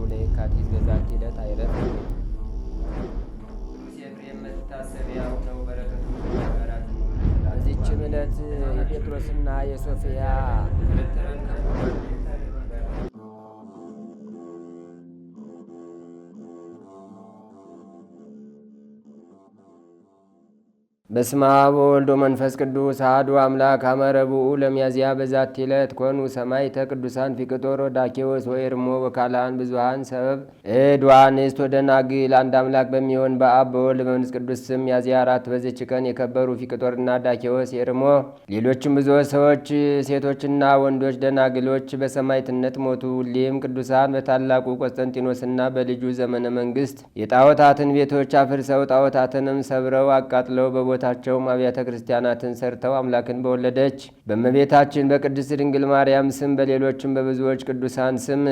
ለየካቲት በዛቲ ዕለት አይረፍ። ቅዱስ ኤፍሬም መታሰቢያው ነው። በረከቱ በዚችም ዕለት የጴጥሮስና የሶፊያ በስመ አብ ወወልድ ወመንፈስ ቅዱስ አሐዱ አምላክ አመ ረቡዕ ለሚያዝያ በዛቲ ዕለት ኮኑ ሰማዕተ ቅዱሳን ፊቅጦር ወዳኬዎስ ወኤርሞ ወካልአን ብዙኃን ሰበብ እድ ወአንስት ወደናግል። አንድ አምላክ በሚሆን በአብ በወልድ በመንፈስ ቅዱስ ስም ሚያዝያ 4 በዚች ቀን የከበሩ ፊቅጦርና ዳኬዎስ፣ ኤርሞ፣ ሌሎችም ብዙዎች ሰዎች ሴቶችና ወንዶች ደናግሎች በሰማዕትነት ሞቱ። ሁሌም ቅዱሳን በታላቁ ቆስጠንጢኖስና በልጁ ዘመነ መንግስት የጣዖታትን ቤቶች አፍርሰው ጣዖታትንም ሰብረው አቃጥለው በቦታቸውም አብያተ ክርስቲያናትን ሰርተው አምላክን በወለደች በእመቤታችን በቅድስት ድንግል ማርያም ስም በሌሎችም በብዙዎች ቅዱሳን ስም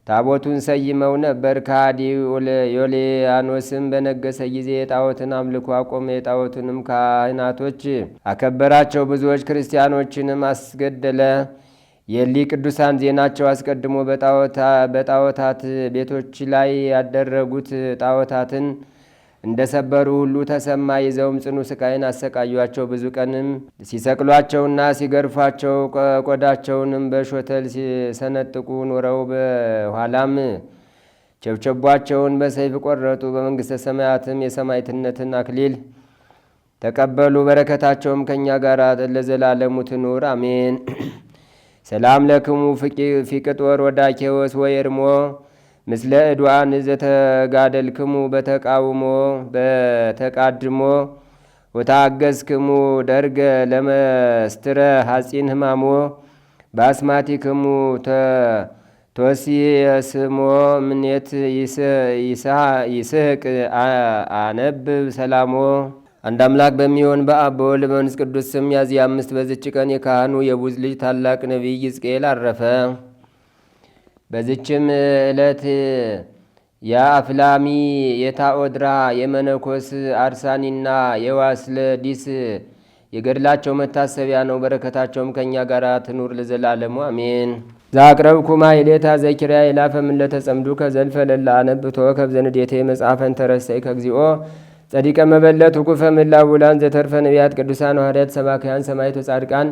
ታቦቱን ሰይመው ነበር። ከሃዲው ዮልያኖስም በነገሰ ጊዜ የጣዖትን አምልኮ አቆመ። የጣዖቱንም ካህናቶች አከበራቸው። ብዙዎች ክርስቲያኖችንም አስገደለ። የሊ ቅዱሳን ዜናቸው አስቀድሞ በጣዖታት ቤቶች ላይ ያደረጉት ጣዖታትን እንደሰበሩ ሁሉ ተሰማ። ይዘውም ጽኑ ስቃይን አሰቃዩአቸው። ብዙ ቀንም ሲሰቅሏቸውና ሲገርፏቸው ቆዳቸውንም በሾተል ሲሰነጥቁ ኖረው በኋላም ቸብቸቧቸውን በሰይፍ ቆረጡ። በመንግሥተ ሰማያትም የሰማዕትነትን አክሊል ተቀበሉ። በረከታቸውም ከእኛ ጋር ለዘላለሙ ትኑር አሜን። ሰላም ለክሙ ፊቅጦር ወዳኬዎስ ወኤርሞ ምስለ ዕድዋን ዘተጋደልክሙ በተቃውሞ በተቃድሞ ወታገዝክሙ ደርገ ለመስትረ ሐጺን ህማሞ በአስማቲክሙ ተወሲየስሞ ምኔት ይስሕቅ አነብብ ሰላሞ። አንድ አምላክ በሚሆን በአብ በወልድ በመንፈስ ቅዱስ ስም ሚያዝያ 5 በዚች ቀን የካህኑ የቡዝ ልጅ ታላቅ ነቢይ ሕዝቅኤል አረፈ። በዚችም ዕለት የአፍላሚ የታኦድራ የመነኮስ አርሳኒና የዋስለዲስ የገድላቸው መታሰቢያ ነው። በረከታቸውም ከእኛ ጋር ትኑር ለዘላለሙ አሜን። ዛቅረብኩማ የሌታ ዘኪርያ የላፈምን ለተጸምዱ ከዘልፈ ለላ አነብቶ ከብዘንዴቴ መጽሐፈን ተረሰይ ከግዚኦ ጸዲቀ መበለት ውቁፈ ምላቡላን ዘተርፈ ነቢያት ቅዱሳን ሐዋርያት ሰባክያን ሰማዕት ወጻድቃን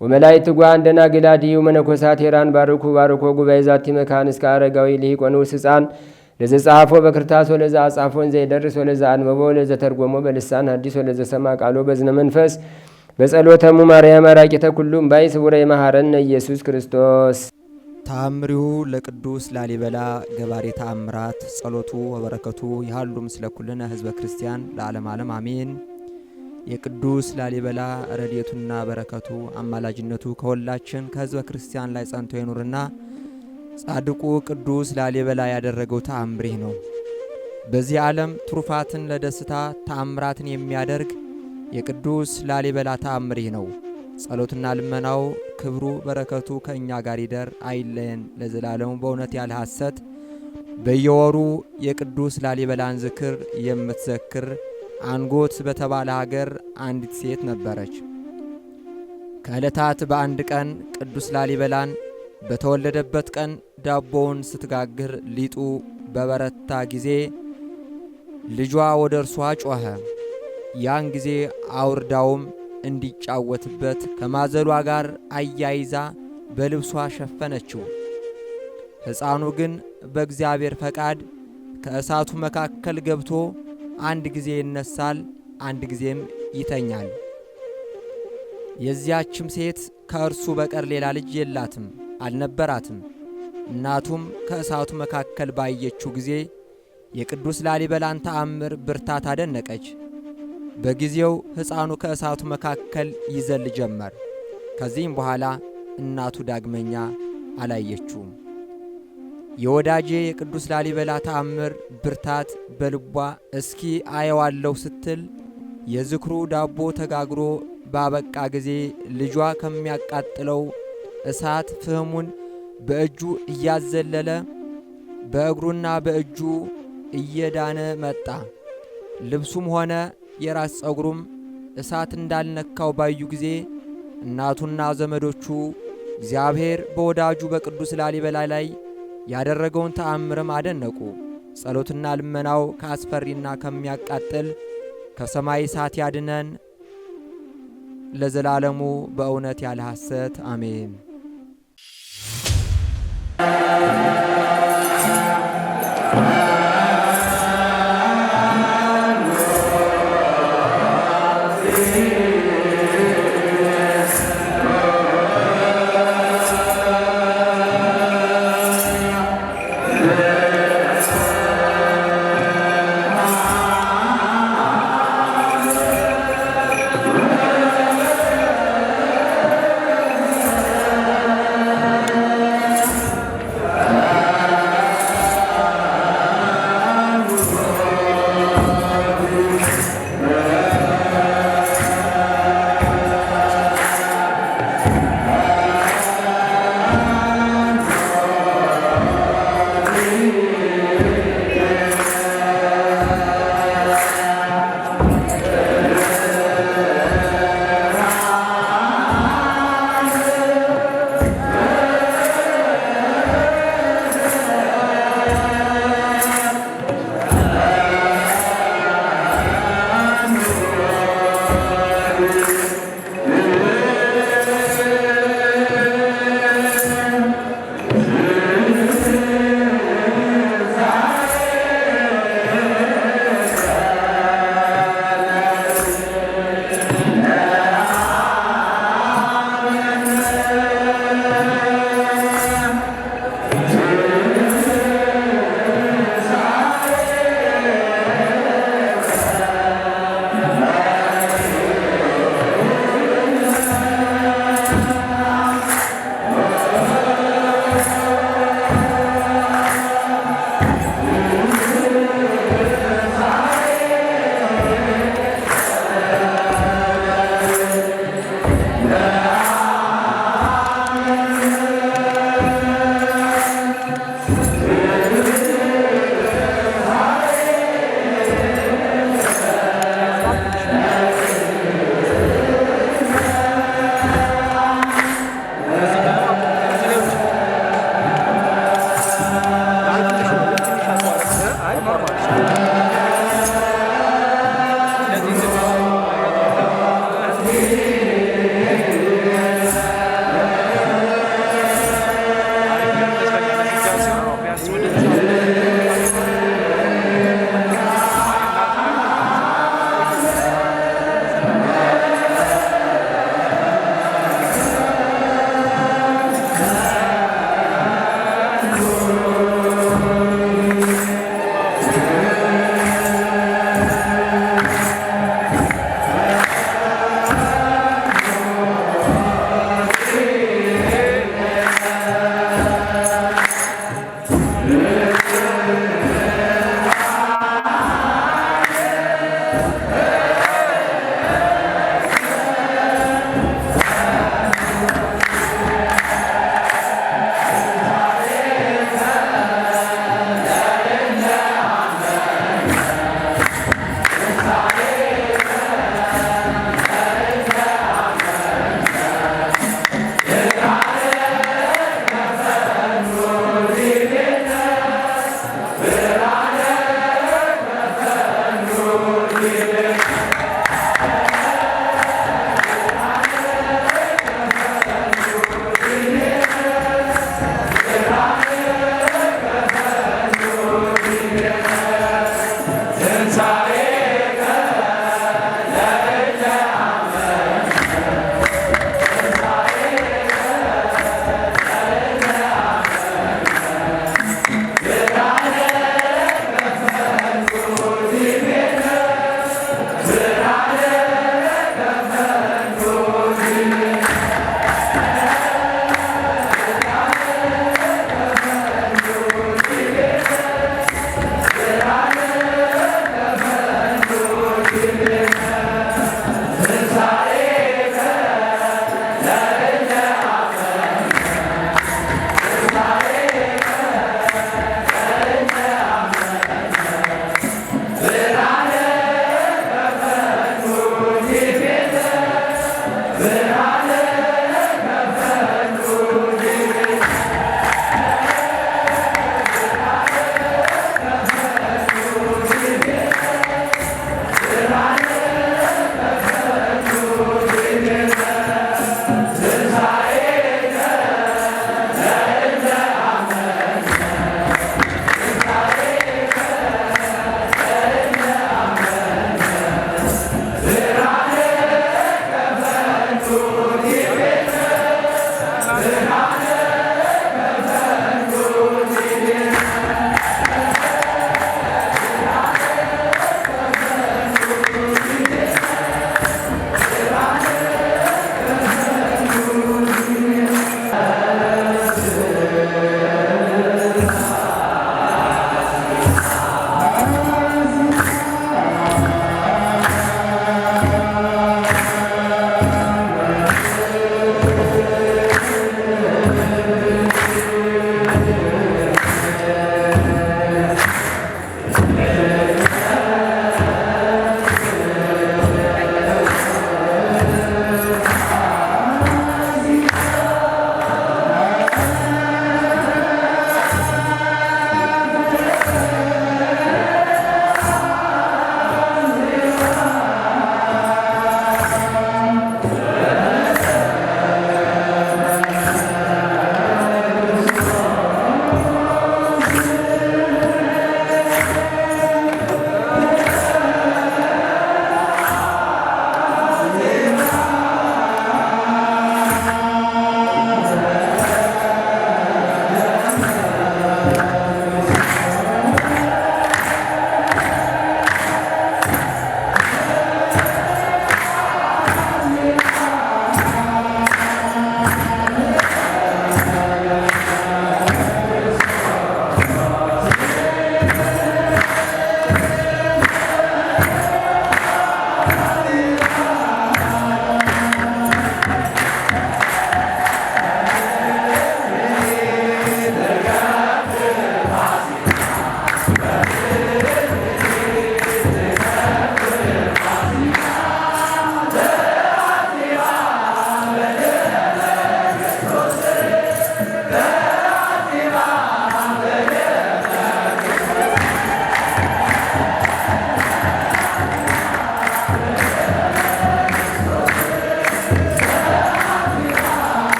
ወመላእክት ጓን ደናግላዲዩ መነኮሳት ሄራን ባርኩ ባርኮ ጉባኤ ዛቲ መካን እስከ አረጋዊ ልሂቆን ውስ ሕፃን ለዘጻፎ በክርታስ ወለዛ አጻፎን ዘይደርስ ወለዛ አንበቦ ወለዘ ተርጎሞ በልሳን ሐዲስ ወለዘ ሰማ ቃሎ በዝነ መንፈስ በጸሎተሙ ማርያም አራቂተ ኩሉም ባይ ስቡረ ይመሃረነ ኢየሱስ ክርስቶስ። ተአምሪሁ ለቅዱስ ላሊበላ ገባሬ ተአምራት ጸሎቱ ወበረከቱ ይሃሉ ምስለ ኩልነ ህዝበ ክርስቲያን ለዓለም ዓለም አሜን። የቅዱስ ላሊበላ ረድኤቱና በረከቱ አማላጅነቱ ከሁላችን ከህዝበ ክርስቲያን ላይ ጸንቶ ይኑርና ጻድቁ ቅዱስ ላሊበላ ያደረገው ተአምሪህ ነው። በዚህ ዓለም ትሩፋትን ለደስታ ተአምራትን የሚያደርግ የቅዱስ ላሊበላ ተአምሪህ ነው። ጸሎትና ልመናው ክብሩ በረከቱ ከእኛ ጋር ይደር አይለየን ለዘላለሙ በእውነት ያለ ሐሰት። በየወሩ የቅዱስ ላሊበላን ዝክር የምትዘክር አንጎት በተባለ ሀገር አንዲት ሴት ነበረች። ከዕለታት በአንድ ቀን ቅዱስ ላሊበላን በተወለደበት ቀን ዳቦውን ስትጋግር ሊጡ በበረታ ጊዜ ልጇ ወደ እርሷ ጮኸ። ያን ጊዜ አውርዳውም እንዲጫወትበት ከማዘሏ ጋር አያይዛ በልብሷ ሸፈነችው። ሕፃኑ ግን በእግዚአብሔር ፈቃድ ከእሳቱ መካከል ገብቶ አንድ ጊዜ ይነሳል፣ አንድ ጊዜም ይተኛል። የዚያችም ሴት ከእርሱ በቀር ሌላ ልጅ የላትም አልነበራትም። እናቱም ከእሳቱ መካከል ባየችው ጊዜ የቅዱስ ላሊበላን ተአምር ብርታት አደነቀች። በጊዜው ሕፃኑ ከእሳቱ መካከል ይዘል ጀመር። ከዚህም በኋላ እናቱ ዳግመኛ አላየችውም። የወዳጄ የቅዱስ ላሊበላ ተአምር ብርታት በልቧ እስኪ አየዋለሁ ስትል የዝክሩ ዳቦ ተጋግሮ ባበቃ ጊዜ ልጇ ከሚያቃጥለው እሳት ፍህሙን በእጁ እያዘለለ በእግሩና በእጁ እየዳነ መጣ። ልብሱም ሆነ የራስ ጸጉሩም እሳት እንዳልነካው ባዩ ጊዜ እናቱና ዘመዶቹ እግዚአብሔር በወዳጁ በቅዱስ ላሊበላ ላይ ያደረገውን ተአምርም አደነቁ። ጸሎትና ልመናው ከአስፈሪና ከሚያቃጥል ከሰማይ እሳት ያድነን ለዘላለሙ በእውነት ያለ ሐሰት አሜን።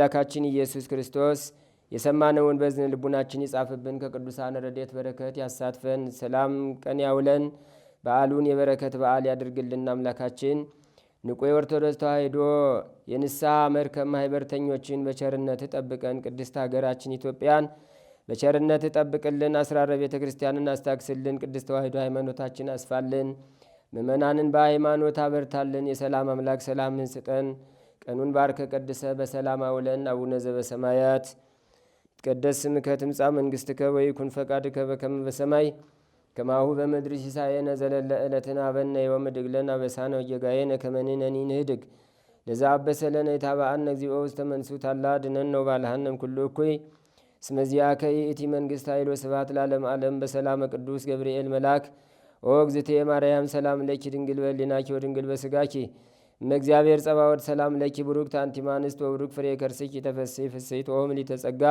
አምላካችን ኢየሱስ ክርስቶስ የሰማነውን በዝን ልቡናችን ይጻፍብን፣ ከቅዱሳን ረድኤት በረከት ያሳትፈን፣ ሰላም ቀን ያውለን፣ በዓሉን የበረከት በዓል ያድርግልን። አምላካችን ንቁ የኦርቶዶክስ ተዋሕዶ የንስሐ መርከብ ማኅበርተኞችን በቸርነት ጠብቀን፣ ቅድስት ሀገራችን ኢትዮጵያን በቸርነት ጠብቅልን፣ አስራረ ቤተ ክርስቲያንን አስታክስልን፣ ቅድስት ተዋሕዶ ሃይማኖታችን አስፋልን፣ ምእመናንን በሃይማኖት አበርታልን። የሰላም አምላክ ሰላምን ስጠን። ቀኑን ባርከ ቀድሰ በሰላም አውለን። አቡነ ዘበሰማያት ይትቀደስ ስምከ ትምጻእ መንግሥትከ ወይኩን ፈቃድከ በከመ በሰማይ ከማሁ በምድር ሲሳየነ ዘለለ ዕለትነ ሀበነ ዮም ወኅድግ ለነ አበሳነ ወጌጋየነ ከመ ንሕነኒ ንኅድግ ለዘአበሰ ለነ ኢታብአነ እግዚኦ ውስተ መንሱት አላ አድኅነነ ወባልሐነ እምኩሉ እኩይ እስመ ዚአከ ይእቲ መንግሥት ኃይል ወስብሐት ለዓለመ ዓለም። በሰላመ ቅዱስ ገብርኤል መልአክ ኦ እግዝእትየ ማርያም ሰላም ለኪ ድንግል በሕሊናኪ ወድንግል በሥጋኪ እመእግዚአብሔር ጸባዖት ሰላም ለኪ ቡሩክት አንቲ እምአንስት ወቡሩክ ፍሬ ከርሥኪ ተፈሥሒ ፍሥሕት ኦ ምልዕተ ጸጋ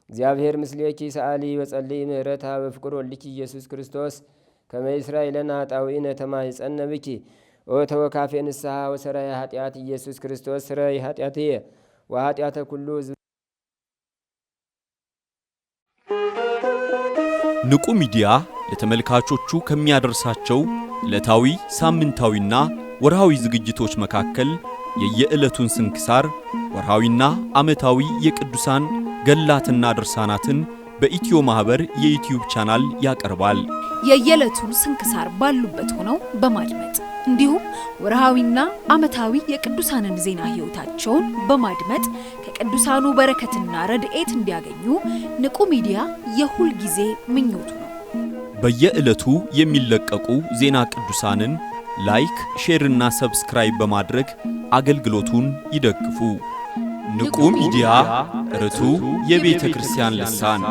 እግዚአብሔር ምስሌኪ ሰአሊ ወጸልይ ምህረታ በፍቅር ወልድኪ ኢየሱስ ክርስቶስ ከመ ይሥራይ ለነ ኃጣውኢነ ተማኅፀነ ብኪ ኦ ተወካፌ ንስሐ ወሰራይ ኃጢአት ኢየሱስ ክርስቶስ ስረይ ኃጢአትየ ወኃጢአተ ኩሉ ሕዝብ። ንቁ ሚዲያ ለተመልካቾቹ ከሚያደርሳቸው ዕለታዊ ሳምንታዊና ወርሃዊ ዝግጅቶች መካከል የየዕለቱን ስንክሳር ወርሃዊና ዓመታዊ የቅዱሳን ገላትና ድርሳናትን በኢትዮ ማህበር የዩቲዩብ ቻናል ያቀርባል። የየዕለቱን ስንክሳር ባሉበት ሆነው በማድመጥ እንዲሁም ወርሃዊና ዓመታዊ የቅዱሳንን ዜና ሕይወታቸውን በማድመጥ ከቅዱሳኑ በረከትና ረድኤት እንዲያገኙ ንቁ ሚዲያ የሁል ጊዜ ምኞቱ ነው። በየዕለቱ የሚለቀቁ ዜና ቅዱሳንን ላይክ፣ ሼር እና ሰብስክራይብ በማድረግ አገልግሎቱን ይደግፉ። ንቁ ሚዲያ ርቱ የቤተ ክርስቲያን ልሳን